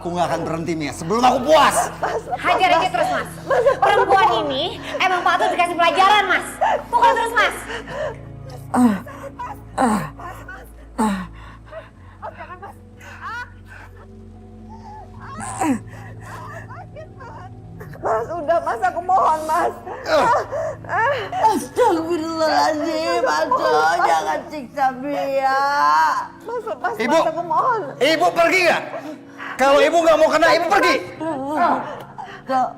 Aku nggak akan berhenti Mia sebelum aku puas. Hajar aja terus mas. Perempuan ini emang patut dikasih pelajaran mas. Pukul terus mas. Mas, udah mas, aku mohon mas. Astagfirullahaladzim, Anto, jangan siksa Mia. Mas, Ibu, mas, aku mohon. ibu pergi nggak? Kalau ibu nggak mau kena, ibu pergi. Kau,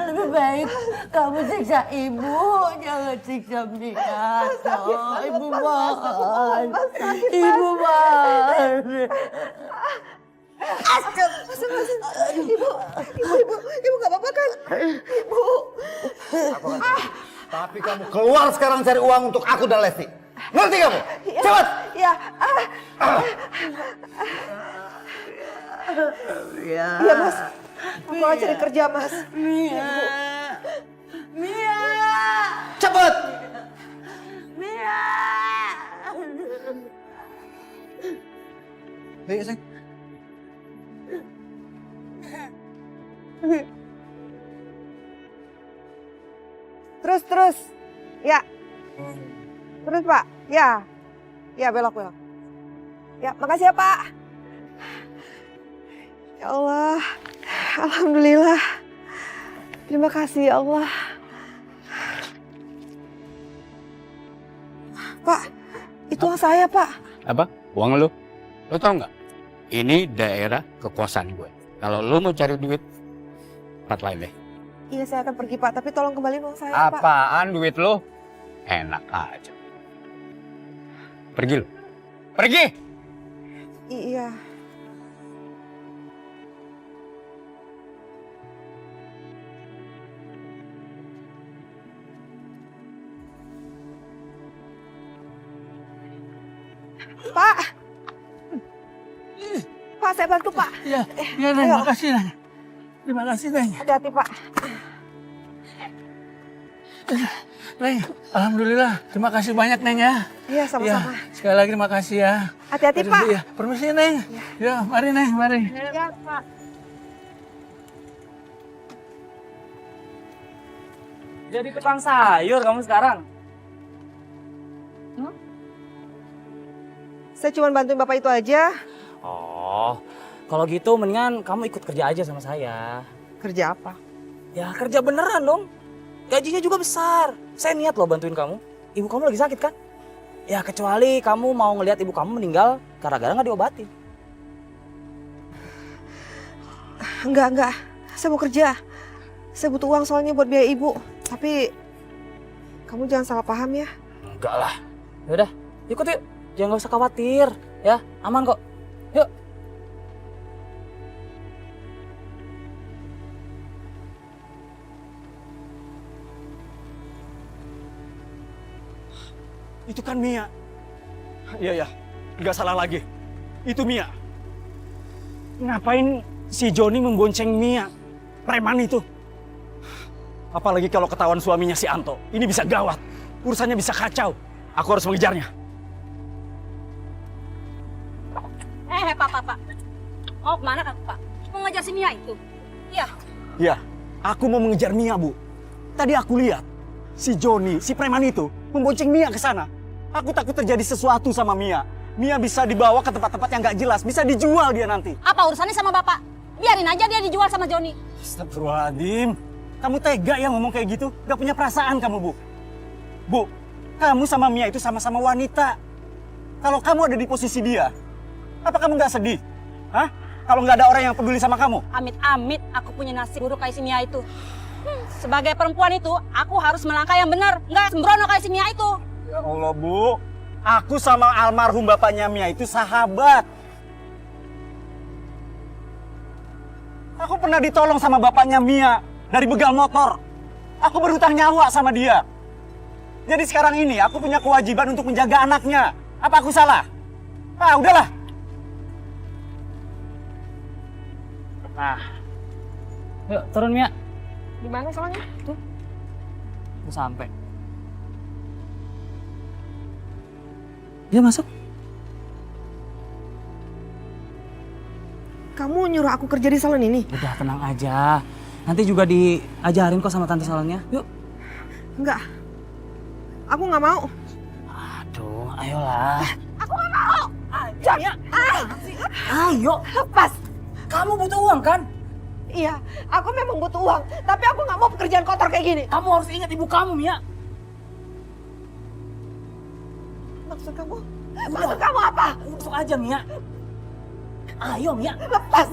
lebih baik kamu siksa ibu, jangan siksa Mia. Toh, ibu mohon. Ibu mohon. Ibu gak apa-apa kan? Ibu. Tapi kamu keluar sekarang cari uang untuk aku dan Lesti. Ngerti kamu? Cepat. Ya. Mia. Iya mas. Aku akan cari kerja mas. Mia. Mia. Cepat. Mia. Ayo, sayang. Terus. Ya. Terus pak. Ya. Ya belok. Ya makasih ya pak. Ya Allah. Alhamdulillah. Terima kasih ya Allah. Pak. Itu uang saya pak. Apa? Uang lu? Lu tau nggak? Ini daerah kekuasaan gue. Kalau lu mau cari duit, tempat lain deh. Iya saya akan pergi pak. Tapi tolong kembaliin uang saya pak. Apaan duit lu? Enak aja. Pergi lu. Pergi! Iya. Pak. Pak, saya bantu, Pak. Iya, Neng, ayo. makasih, Neng. Terima kasih, Neng. Hati-hati, Pak. Neng, alhamdulillah. Terima kasih banyak, Neng ya. Iya, sama-sama. Ya, sekali lagi terima kasih ya. Hati-hati, Pak. Ya, permisi, Neng. Ya, mari, Neng, mari. Iya, Pak. Jadi tukang sayur kamu sekarang? Saya cuma bantuin Bapak itu aja. Oh, kalau gitu mendingan kamu ikut kerja aja sama saya. Kerja apa? Ya kerja beneran dong. Gajinya juga besar. Saya niat loh bantuin kamu. Ibu kamu lagi sakit kan? Ya kecuali kamu mau ngelihat ibu kamu meninggal gara-gara nggak diobatin. Enggak. Saya mau kerja. Saya butuh uang soalnya buat biaya ibu. Tapi kamu jangan salah paham ya. Enggak lah. Yaudah, ikut yuk. Jangan nggak usah khawatir. Ya, aman kok. Yuk. Itu kan Mia. Iya, nggak salah lagi. Itu Mia. Ngapain si Joni membonceng Mia? Preman itu. Apalagi kalau ketahuan suaminya si Anto. Ini bisa gawat. Urusannya bisa kacau. Aku harus mengejarnya. Pak. Mau kemana kan Pak? Mau ngejar si Mia itu? Iya. Ya, aku mau mengejar Mia, Bu. Tadi aku lihat si Joni, si preman itu membonceng Mia ke sana. Aku takut terjadi sesuatu sama Mia. Mia bisa dibawa ke tempat-tempat yang nggak jelas, bisa dijual dia nanti. Apa urusannya sama Bapak? Biarin aja dia dijual sama Joni. Astagfirullahaladzim. Kamu tega ya ngomong kayak gitu? Gak punya perasaan kamu, Bu. Bu, kamu sama Mia itu sama-sama wanita. Kalau kamu ada di posisi dia, apa kamu gak sedih? Hah? Kalau gak ada orang yang peduli sama kamu? Amit-amit aku punya nasib buruk kayak si Mia itu. Sebagai perempuan itu, aku harus melangkah yang benar. Nggak sembrono kayak si Mia itu. Ya Allah, Bu. Aku sama almarhum bapaknya Mia itu sahabat. Aku pernah ditolong sama bapaknya Mia dari begal motor. Aku berhutang nyawa sama dia. Jadi sekarang ini aku punya kewajiban untuk menjaga anaknya. Apa aku salah? Ah, udahlah. Nah, yuk turun Mia. Di mana soalnya? Tuh, udah sampai. Dia masuk. Kamu nyuruh aku kerja di salon ini? Udah tenang aja. Nanti juga diajarin kok sama tante salonnya. Yuk. Enggak. Aku nggak mau. Aduh, ayolah. Aku nggak mau. Ayo. Ayo. Lepas. Kamu butuh uang kan? Iya, aku memang butuh uang. Tapi aku nggak mau pekerjaan kotor kayak gini. Kamu harus ingat ibu kamu, Mia. Maksud kamu? Maksud kamu apa? Masuk aja, Mia. Ayo, Mia. Lepas.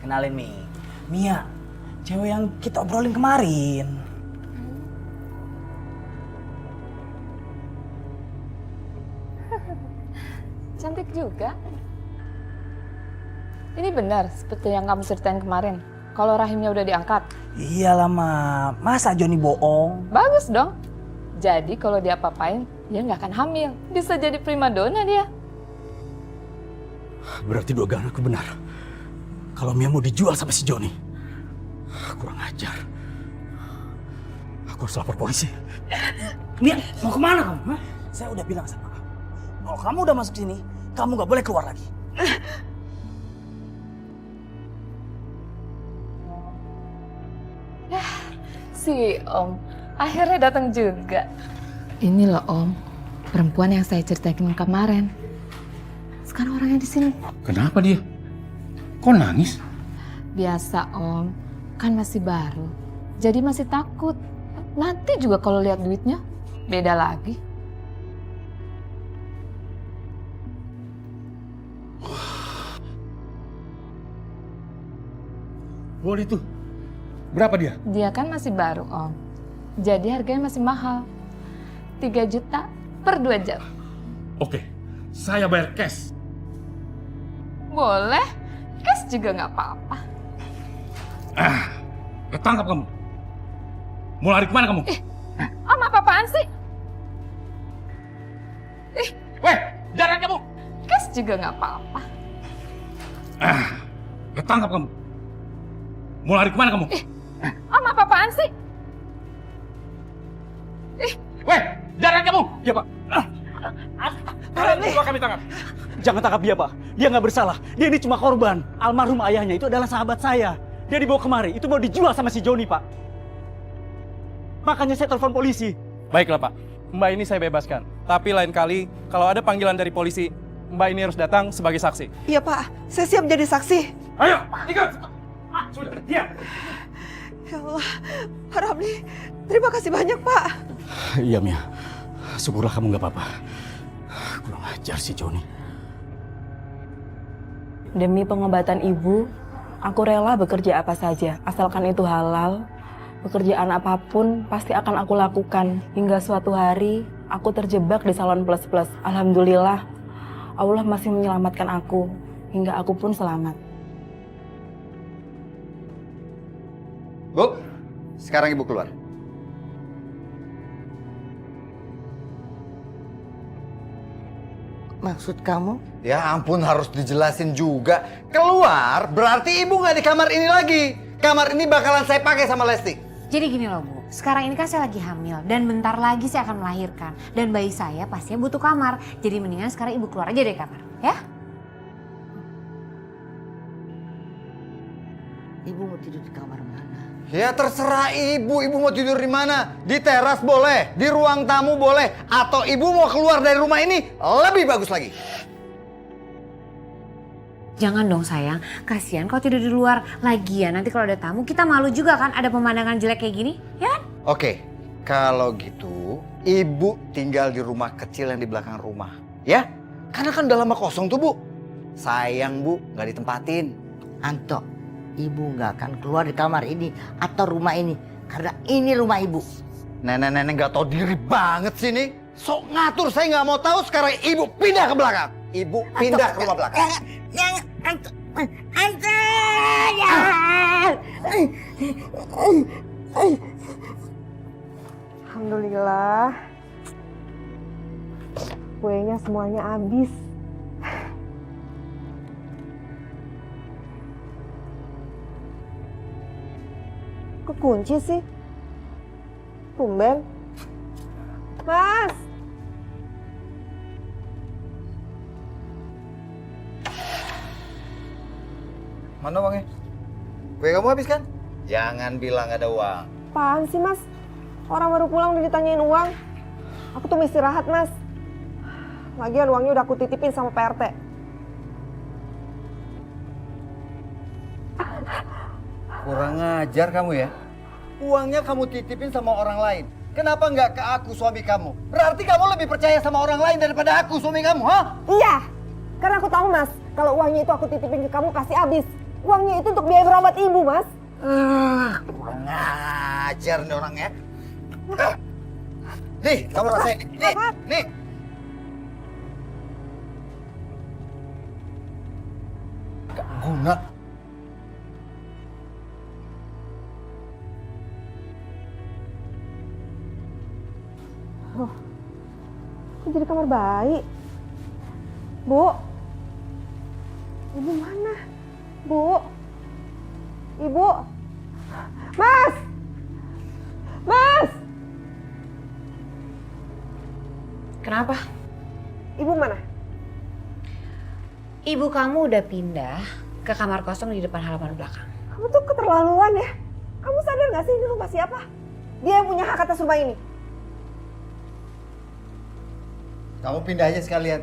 Kenalin nih, Mia. Cewek yang kita obrolin kemarin. Cantik juga. Ini benar seperti yang kamu ceritain kemarin. Kalau rahimnya udah diangkat. Iyalah, Ma. Masa Joni bohong? Bagus dong. Jadi kalau dia apa-apain, dia nggak akan hamil. Bisa jadi primadona dia. Berarti dugaan aku benar. Kalau Mia mau dijual sama si Joni. Kurang ajar. Aku harus lapor polisi. Mia, mau kemana kamu? Hah? Saya udah bilang sama kamu. Kalau kamu udah masuk sini, kamu nggak boleh keluar lagi. Si Om, akhirnya datang juga. Ini loh Om, perempuan yang saya ceritain kemarin. Sekarang orangnya di sini. Kenapa dia? Kok nangis? Biasa Om, kan masih baru. Jadi masih takut. Nanti juga kalau lihat duitnya, beda lagi. Boleh tuh. Berapa dia? Dia kan masih baru Om. Jadi harganya masih mahal. 3 juta per 2 jam. Oke, saya bayar cash. Boleh, cash juga nggak apa-apa. Ketangkap kamu. Mau lari kemana kamu? Om apa-apaan sih? Weh, jalan kamu. Cash juga nggak apa-apa. Ketangkap kamu. Mau lari kemana kamu? Om apa-apaan sih? Weh, jalan kamu. Ya, Pak. Kalian berdua kami tangkap. Jangan tangkap dia, Pak. Dia nggak bersalah. Dia ini cuma korban. Almarhum ayahnya itu adalah sahabat saya. Dia dibawa kemari. Itu mau dijual sama si Joni, Pak. Makanya saya telepon polisi. Baiklah Pak, Mbak ini saya bebaskan. Tapi lain kali, kalau ada panggilan dari polisi, Mbak ini harus datang sebagai saksi. Iya Pak, saya siap jadi saksi. Ayo, ikut. Sudah, diam. Ya Allah, Pak Ramli, terima kasih banyak Pak. Iya, Mia. Syukurlah kamu nggak apa-apa. Kurang ajar si Joni. Demi pengobatan ibu, aku rela bekerja apa saja, asalkan itu halal. Pekerjaan apapun pasti akan aku lakukan. Hingga suatu hari, aku terjebak di salon plus-plus. Alhamdulillah, Allah masih menyelamatkan aku. Hingga aku pun selamat. Bu, sekarang ibu keluar. Maksud kamu? Ya ampun, harus dijelasin juga. Keluar berarti ibu nggak di kamar ini lagi. Kamar ini bakalan saya pakai sama Lesti. Jadi gini loh Bu, sekarang ini kan saya lagi hamil dan bentar lagi saya akan melahirkan. Dan bayi saya pastinya butuh kamar. Jadi mendingan sekarang ibu keluar aja dari kamar, ya? Ibu mau tidur di kamar mana? Ya terserah ibu, ibu mau tidur di mana? Di teras boleh, di ruang tamu boleh. Atau ibu mau keluar dari rumah ini, lebih bagus lagi. Jangan dong sayang, kasihan kalau tidur di luar. Lagian nanti kalau ada tamu kita malu juga kan ada pemandangan jelek kayak gini, ya kan? Oke, kalau gitu ibu tinggal di rumah kecil yang di belakang rumah. Ya, karena kan udah lama kosong tuh Bu. Sayang Bu, nggak ditempatin. Anto, ibu nggak akan keluar di kamar ini atau rumah ini. Karena ini rumah ibu. Nenek-nenek nggak tahu diri banget sih nih. Sok ngatur, saya nggak mau tahu. Sekarang ibu pindah ke belakang. Ibu pindah ke rumah belakang. Jangan, Anto. Anto, Alhamdulillah, kuenya semuanya habis. Kekunci sih. Tumben. Mas. Mana uangnya? Kue kamu habis kan? Jangan bilang ada uang. Apaan sih, Mas? Orang baru pulang udah ditanyain uang. Aku tuh mau istirahat, Mas. Lagian uangnya udah aku titipin sama PRT. Kurang ajar kamu ya. Uangnya kamu titipin sama orang lain. Kenapa nggak ke aku, suami kamu? Berarti kamu lebih percaya sama orang lain daripada aku, suami kamu, ha? Iya, karena aku tahu, Mas, kalau uangnya itu aku titipin ke kamu pasti habis. Uangnya itu untuk biaya berobat ibu, Mas. Kurang ajar nih orangnya. Nih, kamu rasain. Nih, nih. Gak guna. Oh, kok jadi kamar bayi? Bu? Ibu mana? Bu? Ibu? Mas! Mas! Kenapa? Ibu mana? Ibu kamu udah pindah ke kamar kosong di depan halaman belakang. Kamu tuh keterlaluan ya. Kamu sadar gak sih ini rumah siapa? Dia yang punya hak atas rumah ini. Kamu pindah aja sekalian.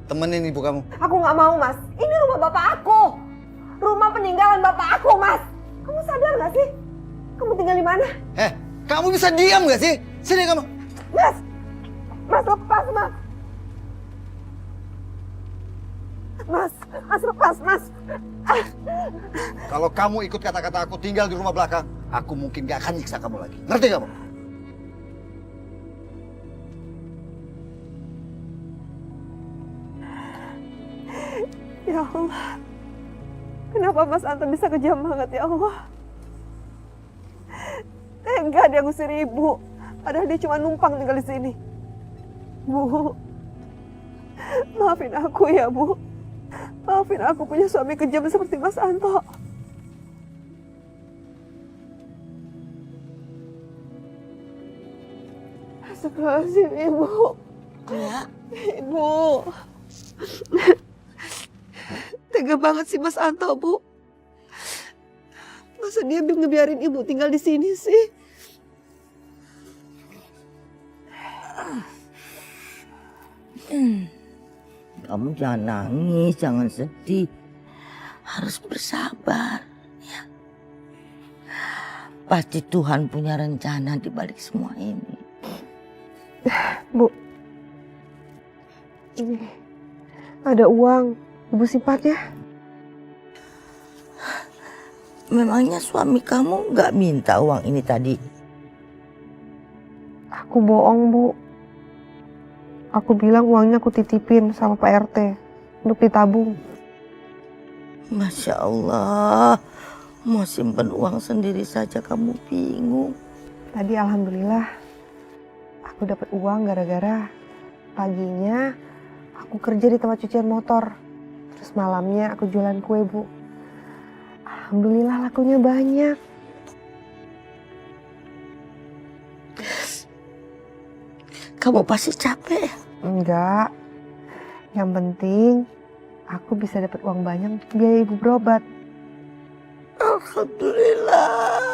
Temenin ibu kamu. Aku gak mau, Mas. Ini rumah bapak aku. Rumah peninggalan bapak aku, Mas. Kamu sadar gak sih? Kamu tinggal di mana? Kamu bisa diam gak sih? Sini kamu. Mas! Mas, lepas, Mas. Mas lepas, Mas. Kalau kamu ikut kata-kata aku tinggal di rumah belakang, aku mungkin gak akan nyiksa kamu lagi. Ngerti kamu? Ya Allah. Kenapa Mas Anto bisa kejam banget, ya Allah? Tega dia ngusir ibu. Padahal dia cuma numpang tinggal di sini. Bu. Maafin aku ya, Bu. Maafin aku punya suami kejam seperti Mas Anto. Astagfirullahaladzim, Ibu. Ya. Ibu. Tega banget sih Mas Anto, Bu. Masa dia ngebiarin Ibu tinggal di sini sih? Kamu jangan nangis, jangan sedih. Harus bersabar. Ya. Pasti Tuhan punya rencana di balik semua ini. Bu, ini ada uang. Ibu simpan ya. Memangnya suami kamu nggak minta uang ini tadi? Aku bohong, Bu. Aku bilang uangnya aku titipin sama Pak RT untuk ditabung. Masya Allah, mau simpen uang sendiri saja kamu bingung. Tadi alhamdulillah aku dapat uang gara-gara paginya aku kerja di tempat cucian motor. Terus malamnya aku jualan kue, Bu. Alhamdulillah lakunya banyak. Kamu pasti capek. Enggak. Yang penting aku bisa dapat uang banyak untuk biaya ibu berobat. Alhamdulillah.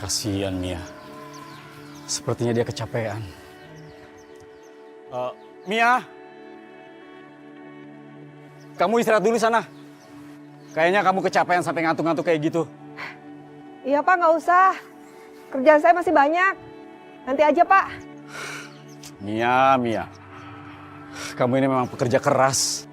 Kasihan Mia. Sepertinya dia kecapean. Mia, kamu istirahat dulu sana. Kayaknya kamu kecapean sampai ngantuk-ngantuk kayak gitu. Iya Pak, nggak usah. Kerjaan saya masih banyak. Nanti aja Pak. Mia, kamu ini memang pekerja keras.